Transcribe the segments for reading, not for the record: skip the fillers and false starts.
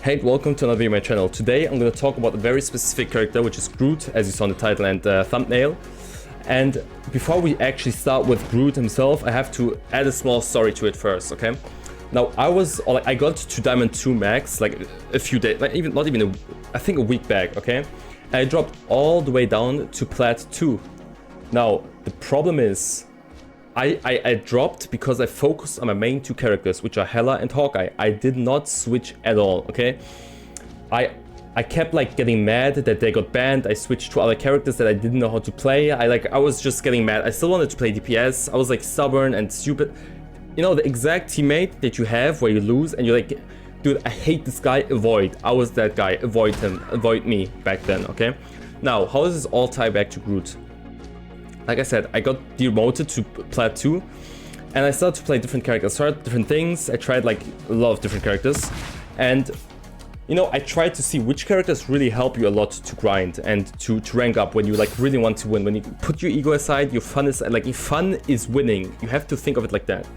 Hey, welcome to another video on my channel. Today I'm going to talk about a very specific character, which is Groot, as you saw in the title and thumbnail. And before we actually start with Groot himself, I have to add a small story to it first, okay? Now, I got to Diamond 2 Max like a few days, like I think a week back, okay? And I dropped all the way down to Plat 2. Now, the problem is, I dropped because I focused on my main two characters, which are Hela and Hawkeye. I did not switch at all, okay? I kept like getting mad that they got banned. I switched to other characters that I didn't know how to play. I was just getting mad. I still wanted to play DPS. I was like stubborn and stupid. You know, the exact teammate that you have where you lose and you're like, dude, I hate this guy, avoid. I was that guy, avoid him, avoid me back then, okay? Now, how does this all tie back to Groot? Like I said, I got demoted to Plat 2 and I started to play different characters. I started different things. I tried like a lot of different characters. And, you know, I tried to see which characters really help you a lot to grind and to rank up when you like really want to win. When you put your ego aside, your fun is like, if fun is winning, you have to think of it like that.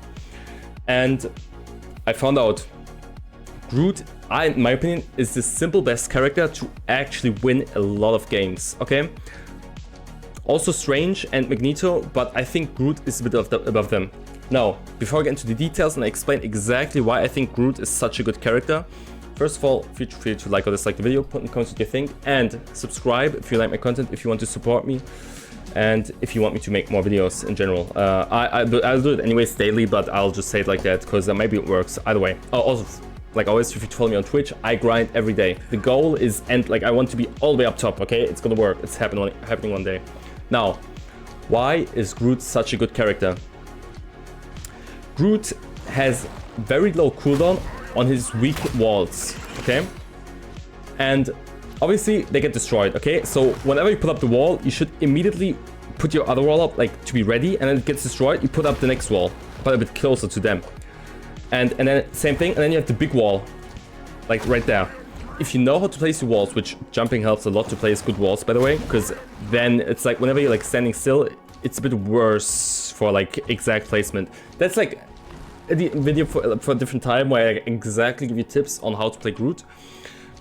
And I found out Groot, in my opinion, is the simple best character to actually win a lot of games, okay? Also Strange and Magneto, but I think Groot is a bit above them. Now, before I get into the details and I explain exactly why I think Groot is such a good character, first of all, feel free to like or dislike the video, put in the comments what you think, and subscribe if you like my content, if you want to support me, and if you want me to make more videos in general. I'll do it anyways daily, but I'll just say it like that, because maybe it works either way. Also, like always, if you follow me on Twitch, I grind every day. The goal is, I want to be all the way up top, okay? It's gonna work, it's happening one day. Now, why is Groot such a good character? Groot has very low cooldown on his weak walls, okay? And obviously they get destroyed, okay? So whenever you put up the wall, you should immediately put your other wall up, like to be ready, and then it gets destroyed, you put up the next wall, but a bit closer to them. And then same thing, and then you have the big wall, like right there. If you know how to place your walls, which jumping helps a lot to place good walls, by the way, because then it's like whenever you're like standing still, it's a bit worse for like exact placement. That's like a video for a different time where I exactly give you tips on how to play Groot.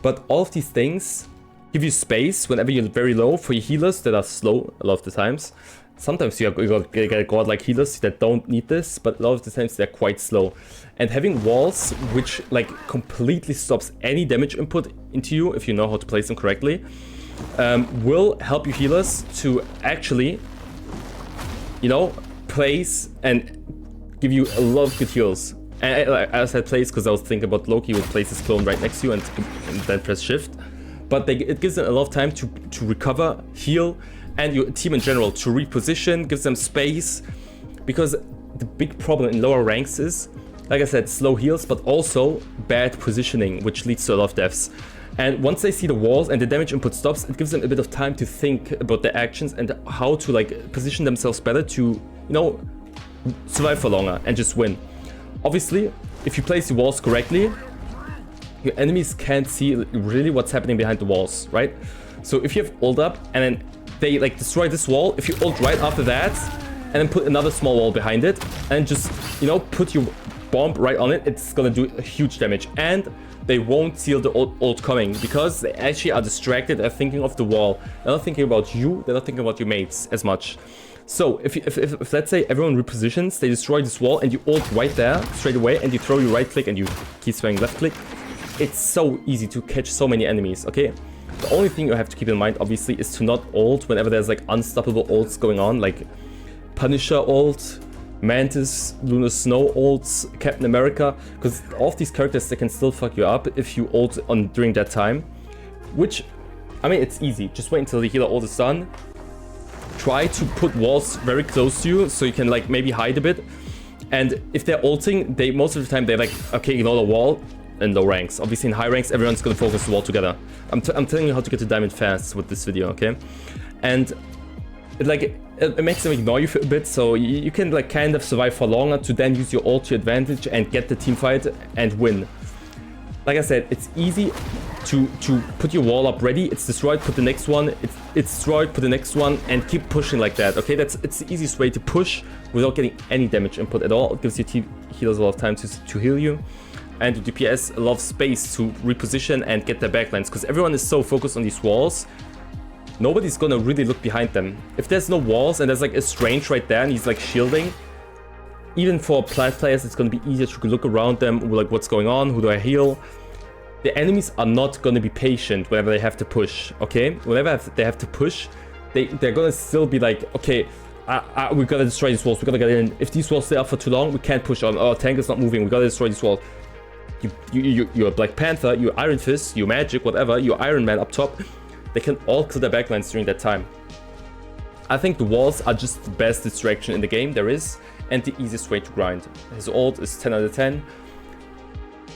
But all of these things give you space whenever you're very low for your healers that are slow a lot of the times. Sometimes you get godlike healers that don't need this, but a lot of the times they're quite slow. And having walls which like completely stops any damage input into you, if you know how to place them correctly, will help your healers to actually, you know, place and give you a lot of good heals. And I said place because I was thinking about Loki would place his clone right next to you and then press shift. But it gives them a lot of time to recover, heal, and your team in general to reposition, gives them space. Because the big problem in lower ranks is, like I said, slow heals, but also bad positioning, which leads to a lot of deaths. And once they see the walls and the damage input stops, it gives them a bit of time to think about their actions and how to like position themselves better to, you know, survive for longer and just win. Obviously, if you place the walls correctly, your enemies can't see really what's happening behind the walls, right? So if you have ult up and then they like destroy this wall, if you ult right after that and then put another small wall behind it and just, you know, put your bomb right on it, it's gonna do a huge damage. And they won't see the ult coming because they actually are distracted. They're thinking of the wall. They're not thinking about you. They're not thinking about your mates as much. So if let's say everyone repositions, they destroy this wall and you ult right there straight away and you throw your right click and you keep spamming left click, it's so easy to catch so many enemies, okay? The only thing you have to keep in mind, obviously, is to not ult whenever there's like unstoppable ults going on, like Punisher ult, Mantis, Lunar Snow ults, Captain America, because all of these characters, they can still fuck you up if you ult on during that time. Which, I mean, it's easy. Just wait until the healer ult is done. Try to put walls very close to you so you can like maybe hide a bit. And if they're ulting, they most of the time they're like, okay, ignore the wall. In low ranks. Obviously in high ranks, everyone's gonna focus the wall together. I'm telling you how to get to diamond fast with this video, okay? And it makes them ignore you for a bit, so you can like kind of survive for longer to then use your ult to your advantage and get the team fight and win. Like I said, it's easy to put your wall up ready. It's destroyed, put the next one. It's destroyed, put the next one, and keep pushing like that. Okay, it's the easiest way to push without getting any damage input at all. It gives your team healers a lot of time to heal you. and the DPS a lot of space to reposition and get their backlines, because everyone is so focused on these walls. Nobody's gonna really look behind them. If there's no walls and there's like a Strange right there and he's like shielding, even for plat players, it's gonna be easier to look around them, like what's going on, who do I heal? The enemies are not gonna be patient whenever they have to push, okay? Whenever they have to push, they're gonna still be like, okay, we gotta destroy these walls, we gotta get in. If these walls stay up for too long, we can't push on. Oh, tank is not moving, we gotta destroy these walls. You're a Black Panther, you're Iron Fist, you're Magic, whatever, you're Iron Man up top. They can all kill their backlines during that time. I think the walls are just the best distraction in the game there is, and the easiest way to grind. His ult is 10 out of 10.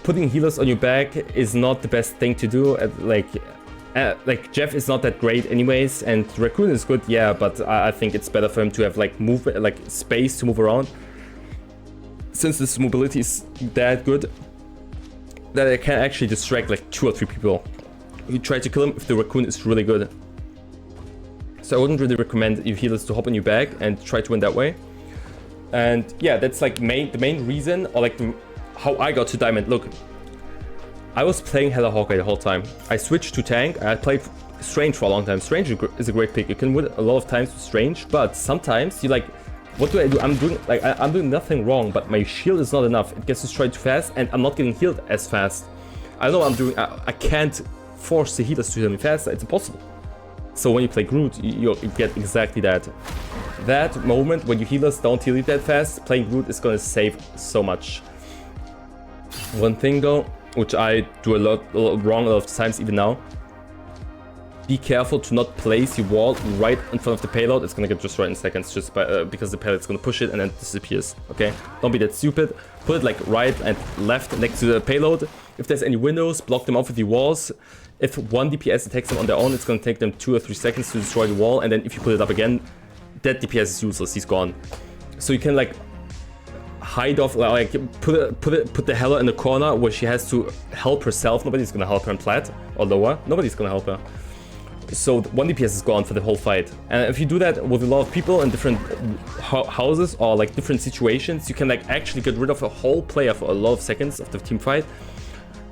Putting healers on your back is not the best thing to do. Like Jeff is not that great anyways, and Raccoon is good, yeah, but I think it's better for him to have like space to move around. Since this mobility is that good, that it can actually distract like 2 or 3 people. You try to kill him if the Raccoon is really good. So I wouldn't really recommend you healers to hop on your back and try to win that way. And yeah, that's like the main reason, or like how I got to Diamond. Look, I was playing Hella Hawkeye the whole time. I switched to tank. I played Strange for a long time. Strange is a great pick. You can win a lot of times with Strange, but sometimes you like, what do I do? I'm doing nothing wrong, but my shield is not enough. It gets destroyed too fast, and I'm not getting healed as fast. I know what I'm doing. I can't force the healers to heal me faster. It's impossible. So when you play Groot, you get exactly that. That moment when your healers don't heal you that fast, playing Groot is gonna save so much. One thing though, which I do a lot wrong a lot of times even now, be careful to not place your wall right in front of the payload. It's gonna get destroyed in seconds just by, because the payload's gonna push it and then it disappears, okay? Don't be that stupid. Put it like right and left next to the payload. If there's any windows, block them off with your walls. If one DPS attacks them on their own, it's gonna take them 2 or 3 seconds to destroy the wall, and then if you put it up again, that DPS is useless, he's gone. So you can like hide off, like put the Hella in the corner where she has to help herself. Nobody's gonna help her in plat or lower. Nobody's gonna help her. So one DPS is gone for the whole fight. And if you do that with a lot of people in different houses or like different situations, you can like actually get rid of a whole player for a lot of seconds of the team fight.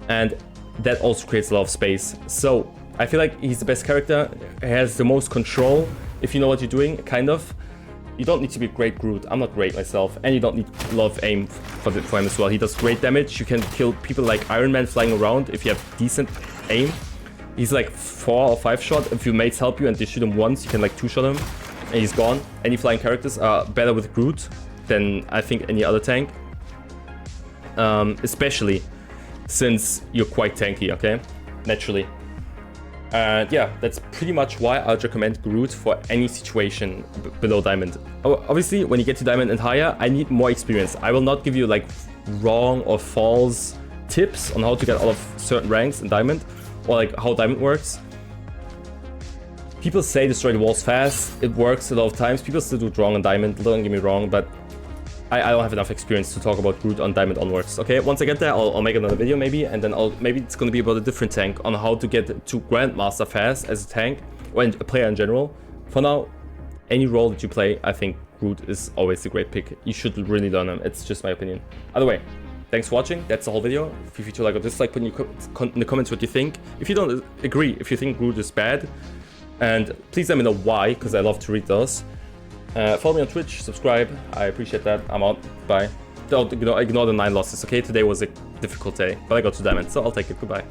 And that also creates a lot of space. So I feel like he's the best character. He has the most control if you know what you're doing, kind of. You don't need to be a great Groot. I'm not great myself. And you don't need a lot of aim for him as well. He does great damage. You can kill people like Iron Man flying around if you have decent aim. He's like 4 or 5 shot. If your mates help you and they shoot him once, you can like 2-shot him and he's gone. Any flying characters are better with Groot than I think any other tank. Especially since you're quite tanky, okay? Naturally. And yeah, that's pretty much why I'd recommend Groot for any situation below Diamond. Obviously, when you get to Diamond and higher, I need more experience. I will not give you like wrong or false tips on how to get out of certain ranks in Diamond, or like how Diamond works. People say destroy the walls fast. It works a lot of times. People still do it wrong on Diamond, don't get me wrong, but I don't have enough experience to talk about Groot on Diamond onwards. Okay, once I get there, I'll make another video maybe, and then maybe it's going to be about a different tank on how to get to Grandmaster fast as a tank, or a player in general. For now, any role that you play, I think Groot is always a great pick. You should really learn him. It's just my opinion. Either way, thanks for watching. That's the whole video. Feel free to like or dislike, put in the comments what you think. If you don't agree, if you think Groot is bad, and please let me know why, because I love to read those. Follow me on Twitch, subscribe, I appreciate that. I'm out, bye. Don't ignore the 9 losses, okay? Today was a difficult day, but I got to Diamond, so I'll take it, goodbye.